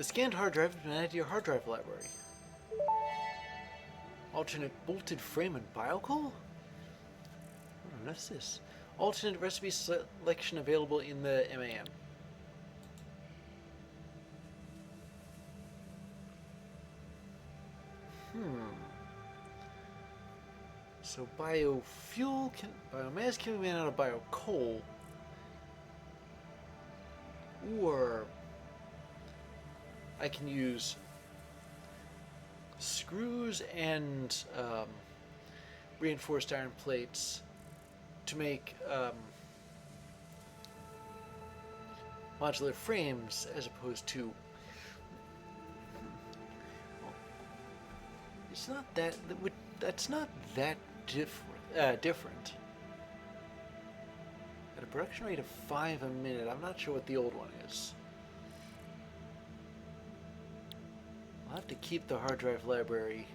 The scanned hard drive has been added to your hard drive library. Alternate bolted frame and biocoal? What's this? Alternate recipe selection available in the MAM. So biofuel biomass can be made out of biocoal, or I can use screws and reinforced iron plates to make modular frames, as opposed to. It's not that. That's not that different. At a production rate of 5 a minute, I'm not sure what the old one is. I'll have to keep the hard drive library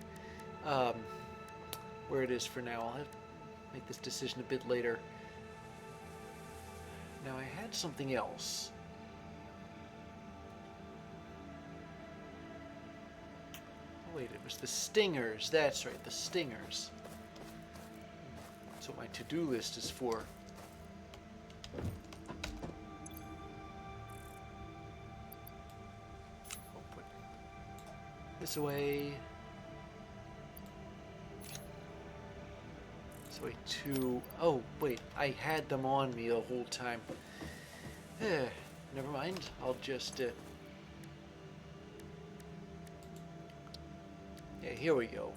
where it is for now. I'll have to make this decision a bit later. Now, I had something else. Oh, wait, it was the stingers. That's right, the stingers. That's what my to-do list is for. I'll put this away. This way too. Oh, wait, I had them on me the whole time. Never mind. I'll just... Yeah, here we go.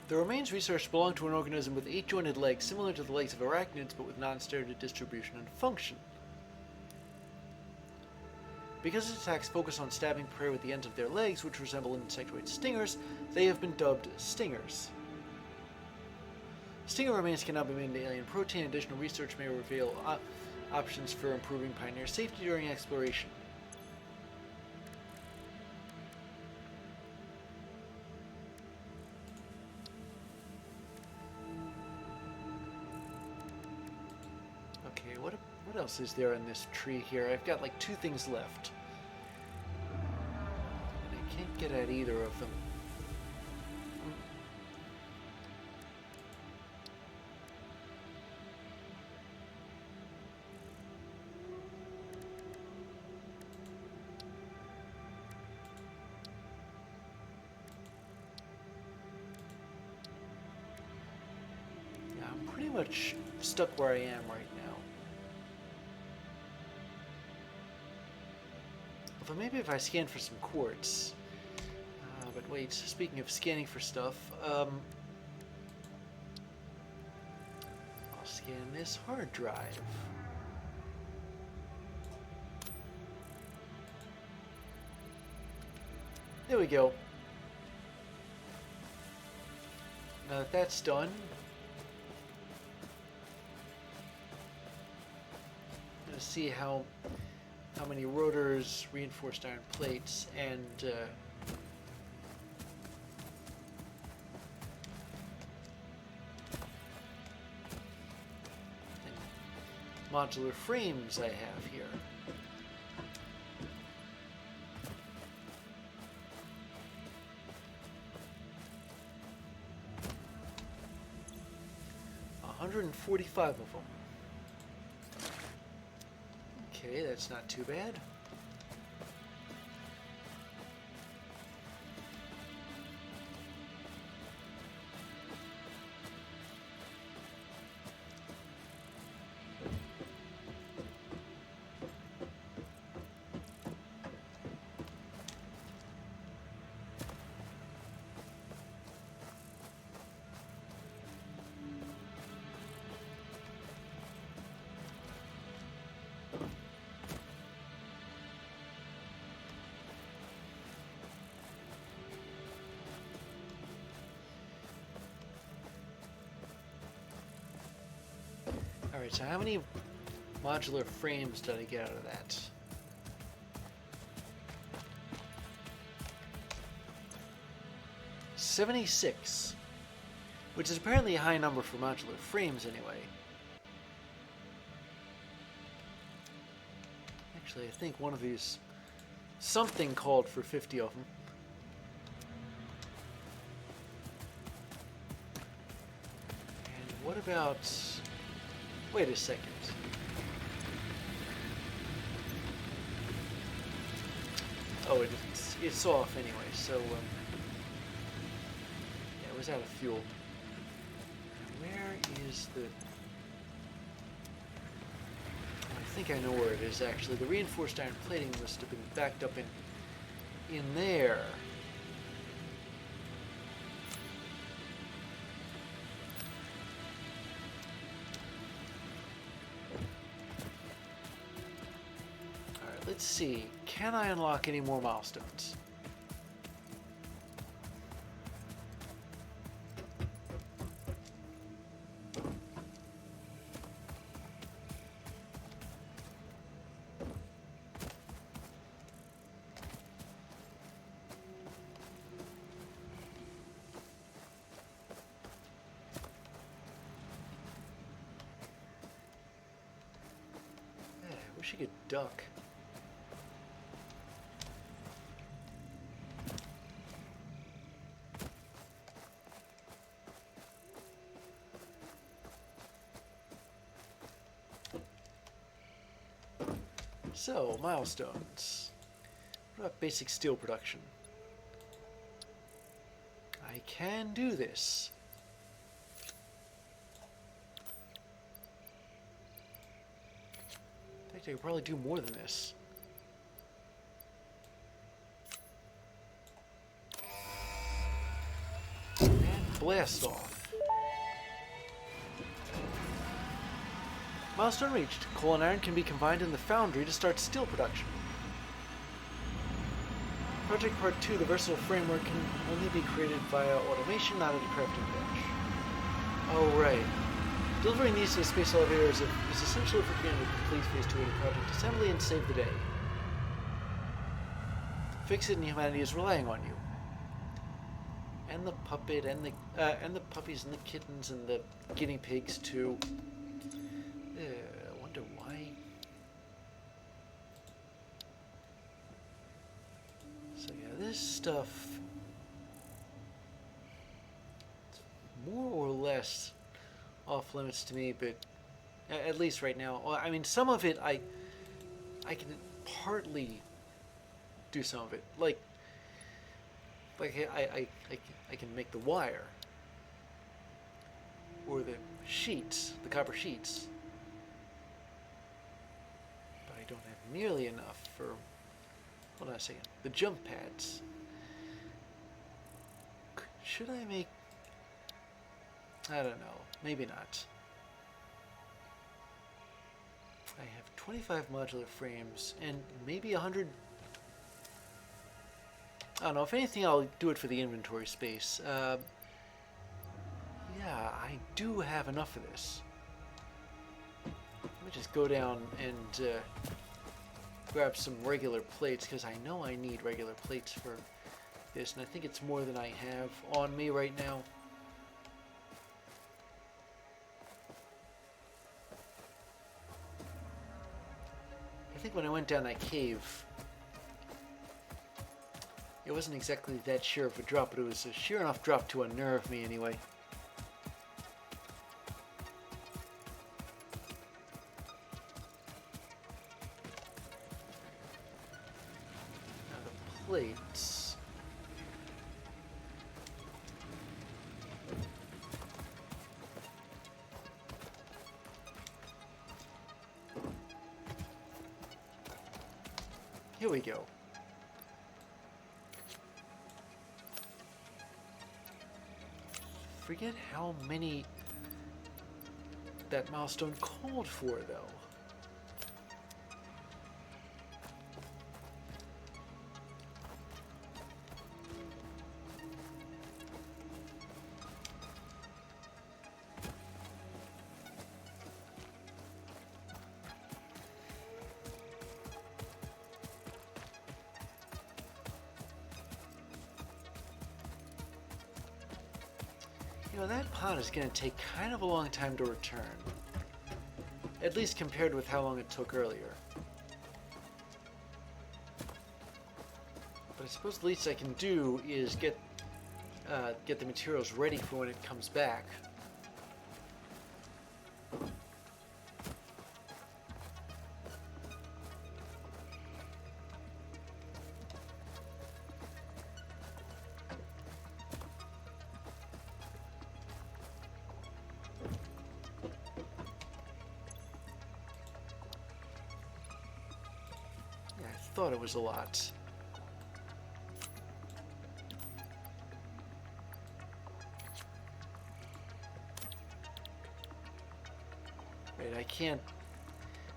The remains researched belong to an organism with 8 jointed legs, similar to the legs of arachnids, but with non-standard distribution and function. Because its attacks focus on stabbing prey with the ends of their legs, which resemble insectoid stingers, they have been dubbed stingers. Stinger remains can now be made into alien protein. Additional research may reveal options for improving Pioneer safety during exploration. Okay, what else is there in this tree here? I've got like 2 things left. And I can't get at either of them. Yeah, I'm pretty much stuck where I am right now. Although maybe if I scan for some quartz. But wait, speaking of scanning for stuff, I'll scan this hard drive. There we go. Now that that's done, I'm going to see how many rotors, reinforced iron plates, and modular frames I have here. $145 of them. Okay, that's not too bad. Alright, so how many modular frames did I get out of that? 76, which is apparently a high number for modular frames anyway. Actually, I think one of these, something called for 50 of them. And what about, wait a second. Oh, it's off anyway, so, yeah, it was out of fuel. Where is the... I think I know where it is, actually. The reinforced iron plating must have been backed up in there. Alright, let's see. Can I unlock any more milestones? Wish you could duck. So, milestones. What about basic steel production? I can do this. I could probably do more than this. And blast off. Milestone reached. Coal and iron can be combined in the foundry to start steel production. Project Part 2, the versatile framework, can only be created via automation, not at a crafting bench. Oh, right. Delivering these to the space elevator is essential for beginning to complete Phase 2 of the project assembly and save the day. Fix It and humanity is relying on you. And the puppet, and the puppies, and the kittens, and the guinea pigs too. I wonder why. So yeah, this stuff, more or less off limits to me, but at least right now. Well, I mean, some of it I can partly do some of it. Like I can make the wire or the sheets, the copper sheets, but I don't have nearly enough for. Hold on a second. The jump pads. Should I make? I don't know. Maybe not. I have 25 modular frames and maybe 100. I don't know. If anything, I'll do it for the inventory space. Yeah, I do have enough of this. Let me just go down and grab some regular plates, because I know I need regular plates for this, and I think it's more than I have on me right now. I think when I went down that cave, it wasn't exactly that sheer of a drop, but it was a sheer enough drop to unnerve me anyway. Now the plates. Here we go. Forget how many that milestone called for, though. know, that pod is going to take kind of a long time to return. At least compared with how long it took earlier. But I suppose the least I can do is get the materials ready for when it comes back. Yeah, I thought it was a lot. I can't.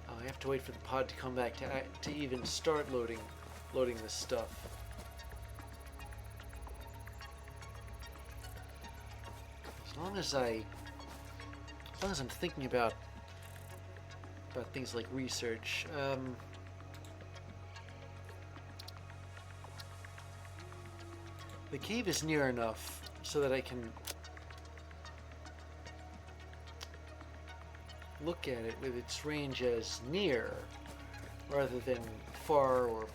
Oh, I have to wait for the pod to come back to even start loading this stuff. As long as I'm thinking about things like research. The cave is near enough so that I can look at it with its range as near rather than far or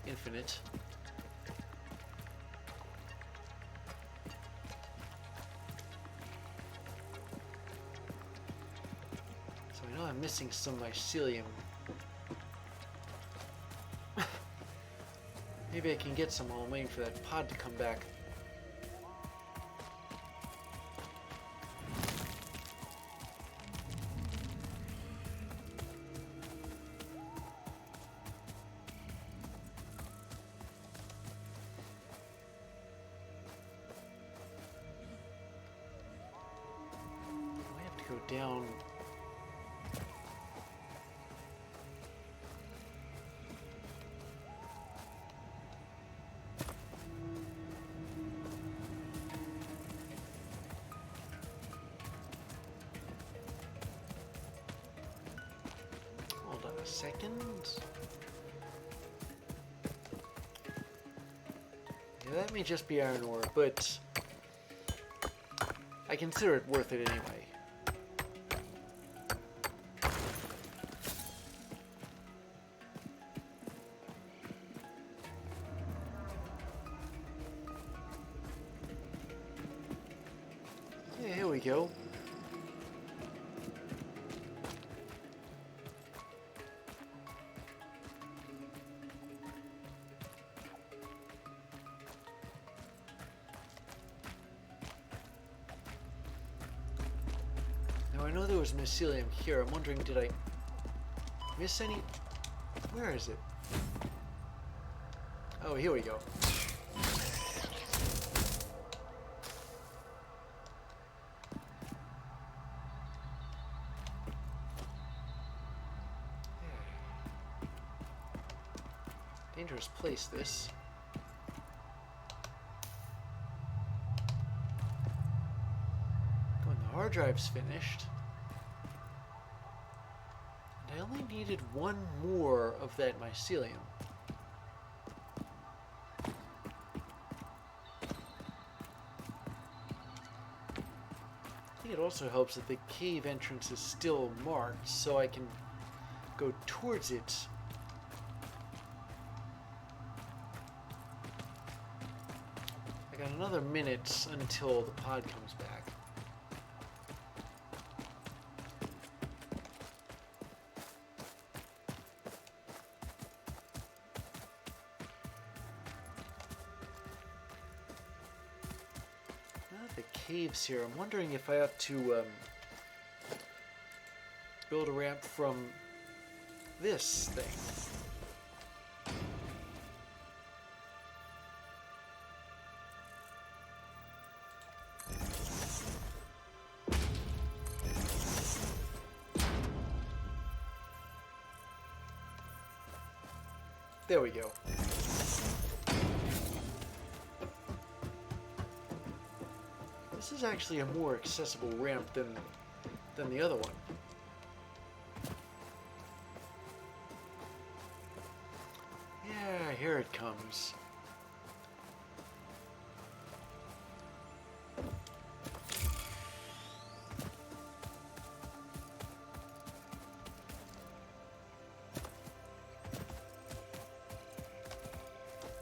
infinite. So I know I'm missing some mycelium. Maybe I can get some while I'm waiting for that pod to come back. Down. Hold on a second. Yeah, that may just be iron ore, but I consider it worth it anyway. Here we go. Now I know there was mycelium here. I'm wondering, did I miss any? Where is it? Oh, here we go. Dangerous place, this. When the hard drive's finished. And I only needed one more of that mycelium. I think it also helps that the cave entrance is still marked, so I can go towards it. I got another minute until the pod comes back. Now that the cave's here, I'm wondering if I ought to build a ramp from this thing. There we go. This is actually a more accessible ramp than the other one. Yeah, here it comes.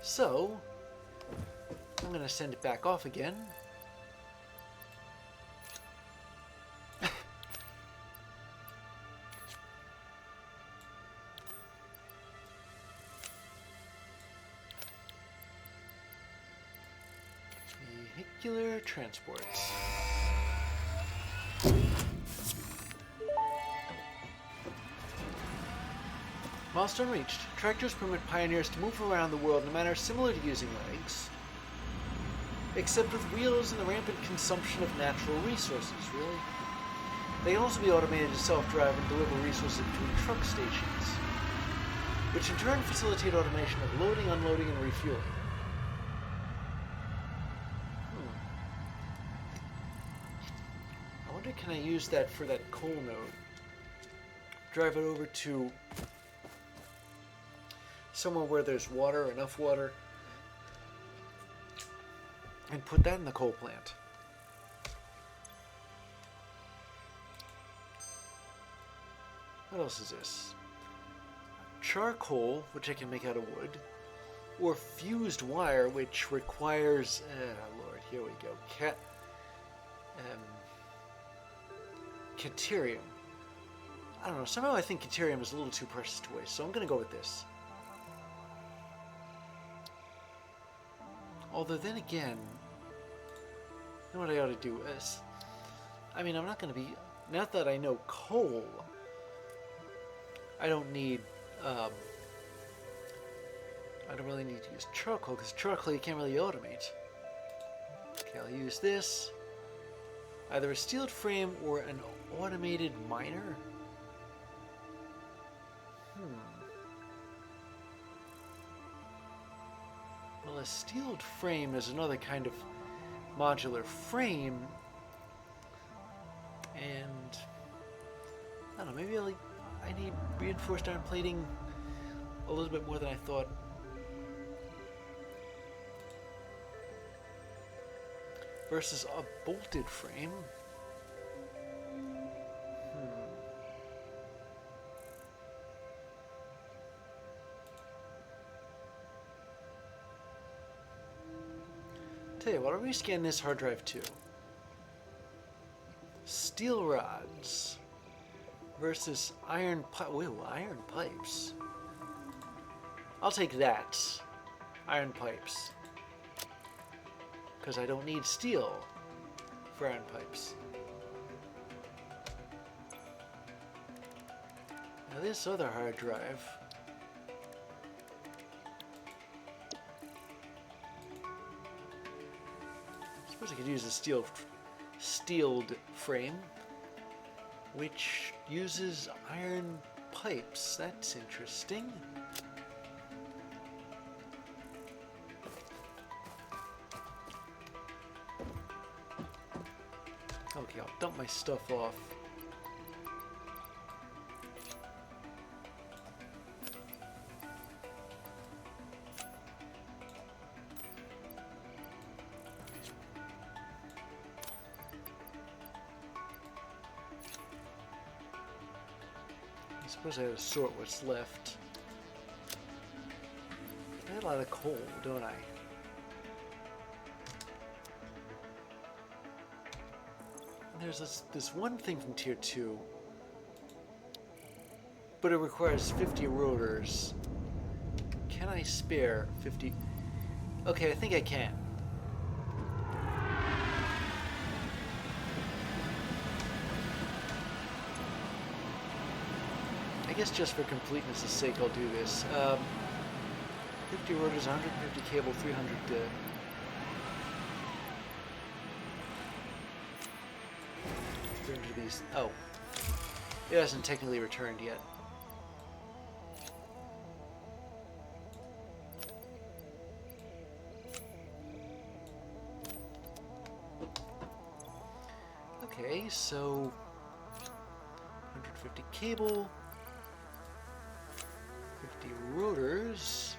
So, I'm going to send it back off again. Vehicular transports. Milestone reached. Tractors permit pioneers to move around the world in a manner similar to using legs, except with wheels and the rampant consumption of natural resources, really. They can also be automated to self-drive and deliver resources between truck stations, which in turn facilitate automation of loading, unloading, and refueling. I wonder, can I use that for that coal node? Drive it over to somewhere where there's water, enough water, and put that in the coal plant. What else is this? Charcoal, which I can make out of wood, or fused wire, which requires, Lord, here we go, Caterium. I don't know, somehow I think Caterium is a little too precious to waste, so I'm going to go with this. Although then again, you know what I ought to do is, I mean, I'm not going to be, not that I know coal, I don't need, I don't really need to use charcoal, because charcoal you can't really automate. Okay, I'll use this, either a steeled frame or an automated miner. Well, a steeled frame is another kind of modular frame, and I don't know, maybe I need reinforced iron plating a little bit more than I thought. Versus a bolted frame. Tell you what, I'll rescan this hard drive too. Steel rods versus iron iron pipes. I'll take that. Iron pipes. Because I don't need steel for iron pipes. Now this other hard drive, I suppose I could use a steeled frame, which uses iron pipes. That's interesting. Okay, I'll dump my stuff off. I suppose I have to sort what's left. I had a lot of coal, don't I? There's this one thing from Tier 2, but it requires 50 rotors. Can I spare 50? Okay, I think I can. I guess just for completeness' sake, I'll do this. 50 rotors, 150 cable, 300 these. Oh, it hasn't technically returned yet. Okay, so 150 cable, 50 rotors,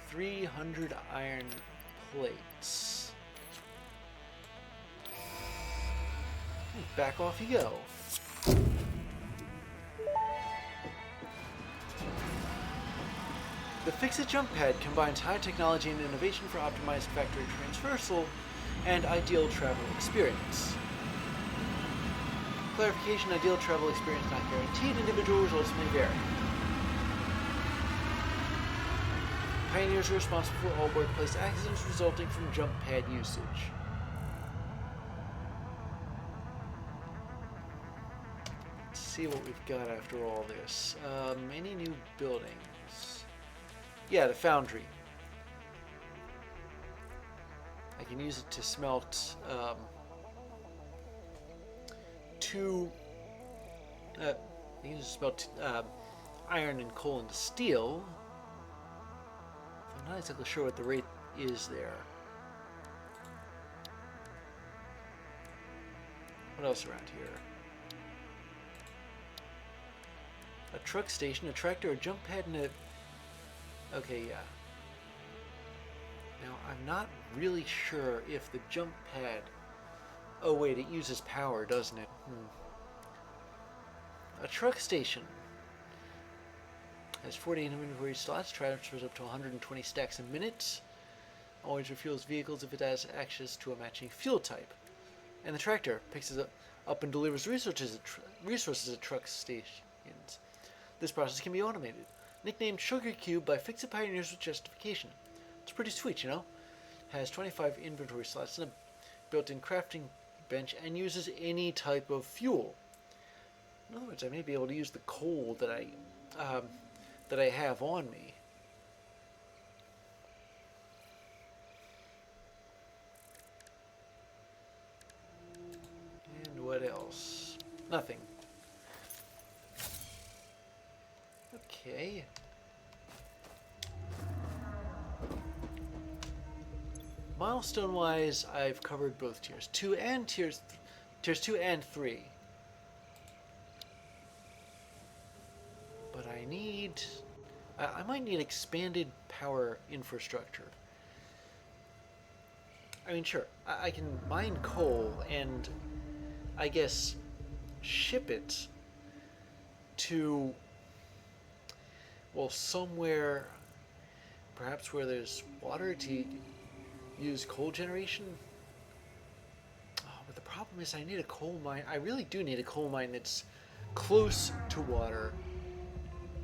300 iron plates. Back off you go. The Fix-It jump pad combines high technology and innovation for optimized factory transversal and ideal travel experience. Clarification, ideal travel experience not guaranteed, individual results may vary. Pioneers are responsible for all workplace accidents resulting from jump pad usage. Let's see what we've got after all this. Any new buildings? Yeah, the foundry. I can use it to smelt iron and coal into steel. I'm not exactly sure what the rate is there. What else around here? A truck station, a tractor, a jump pad, and a... Okay, yeah. Now, I'm not really sure if the jump pad... Oh, wait, it uses power, doesn't it? A truck station has 48 inventory slots, transfers up to 120 stacks a minute. Always refuels vehicles if it has access to a matching fuel type. And the tractor picks it up and delivers resources at truck stations. This process can be automated. Nicknamed Sugar Cube by Fix-It Pioneers with justification. It's pretty sweet, you know? Has 25 inventory slots and a built-in crafting bench and uses any type of fuel. In other words, I may be able to use the coal that I have on me. And what else? Nothing. Okay. Milestone-wise, I've covered both tiers 2 and tiers 2 and 3. But I might need expanded power infrastructure. I mean, sure, I can mine coal and, I guess, ship it to, well, somewhere, perhaps where there's water to use coal generation. Oh, but the problem is I need a coal mine. I really do need a coal mine that's close to water.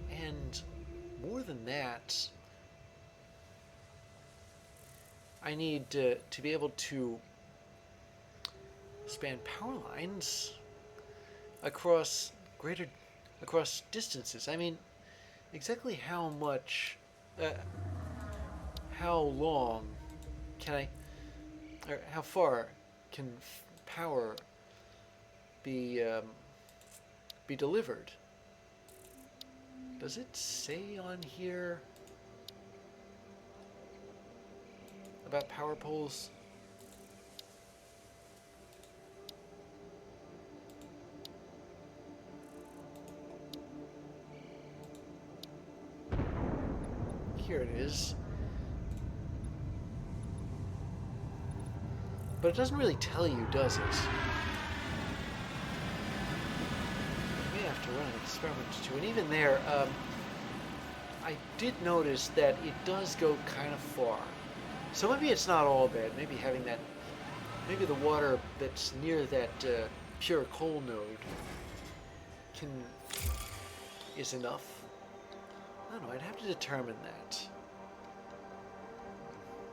And more than that, I need to be able to span power lines across distances. I mean, exactly how much, how long can I, or how far can power be delivered? Does it say on here about power poles? Here it is. But it doesn't really tell you, does it? I may have to run an experiment too. And even there, I did notice that it does go kind of far. So maybe it's not all bad. Maybe having that, maybe the water that's near that pure coal node is enough. I don't know, I'd have to determine that.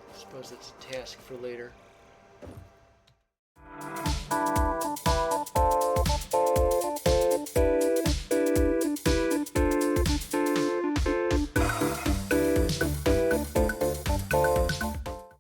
I suppose it's a task for later.